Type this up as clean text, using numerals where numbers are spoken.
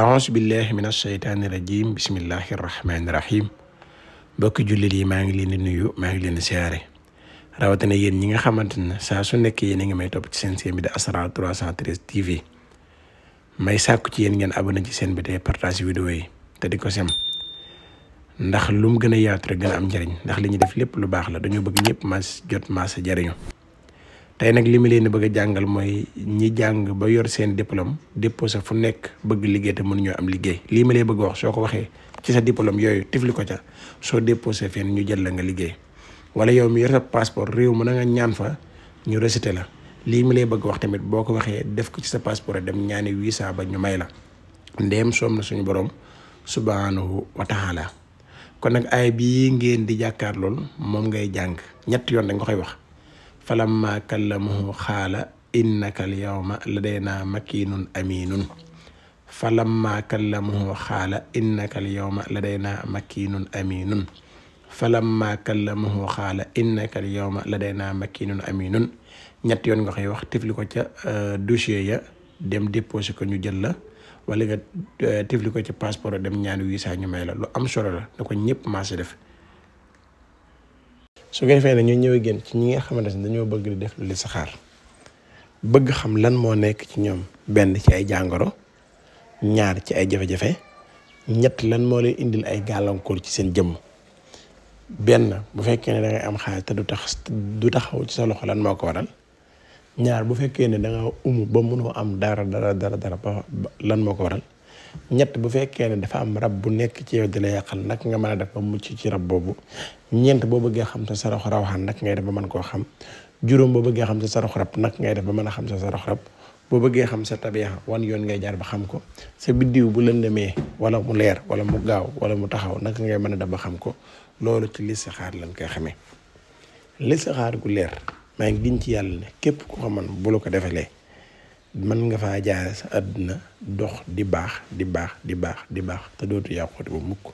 أعوذ بالله من الشيطان الرجيم بسم الله الرحمن الرحيم mbokki jullit yi maa ngi leen di nuyu maa ngi leen di siyaare rawatina yéen ñi nga xamante ne saa su nekk yéen a ngi may topp ci seen bi di Asrar 313 TV may sàkku ci yéen ngeen abonné ci seen bi te partage vidéo yi te di ko sem ndax lu mu gën a yaatu rek gën a am njëriñ ndax li ñu def lépp lu baax la dañoo bëgg ñëpp mas jot mas jariñu tey nag li ma leen bëgg a jàngal mooy ñi jàng ba yor seen diplôme déposé fu nekk bëgg liggéey te mënuñoo am liggéey lii ma leen bëgg wax soo ko waxee ci sa diplôme yooyu tifli ko ca soo déposé fenn ñu jël la nga liggéey wala yow mi yor sa passeport réew mu na nga ñaan fa ñu rejeté la lii ma leen bëgg wax tamit boo ko waxee def ko ci sa passeport dem ñaani visa ba ñu may la ndéem soom na suñu borom subhanahu wa taala kon nag ay bii ngeen di jàkkaar lool moom ngay jàng ñetti yoon da nga koy wax falamma kallamuhu xaala innaka al yawma ladayna makinun aminun falamma kallamuhu xaala innaka al yawma ladayna makinun aminun falamma kallamuhu xaala innaka al yawma ladayna makinun aminun ñetti yoon nga koy wax tifli ko ca dossier ya dem déposé ko ñu jël la wala nga tifli ko ca passeport dem ñaan visa ñu may la lu am solo la da ko ñëpp maase def su ko defee ne ñu ñëw génn ci ñi nga xamante ne dañoo bëgg di def lu listixaar bëgg xam lan moo nekk ci ñoom benn ci ay jàngoro ñaar ci ay jafe-jafe ñett lan moo lay indil ay gàllankoor ci seen jëmm benn bu fekkee ne da ngay am xaalis te du taxaw ci sa loxo lan moo ko waral ñaar bu fekkee ne da nga umu ba mënoo am dara ba lan moo ko waral ñett bu fekkee ne dafa am rab bu nekk ci yow di la yàqal nag nga mën a def ba mucc ci rab boobu ñeent boo bëggee xam sa saraxu rawxaan nag ngay def ba mën koo xam juróom boo bëggee xam sa saraxu rab nag ngay def ba mën a xam sa saraxu rab boo bëggee xam sa tabiya wan yoon ngay jaar ba xam ko sa biddiw bu lëndëmee wala mu leer wala mu gaaw wala mu taxaw nag ngay mën a def ba xam ko loolu ci listixaar lañ koy xamee listixaar gu leer maa ngi giñ ci yàlla ne képp ku ko mën bu la ko defalee mën nga faa jaare sa àdduna dox di baax te dootu yàqute ba mukk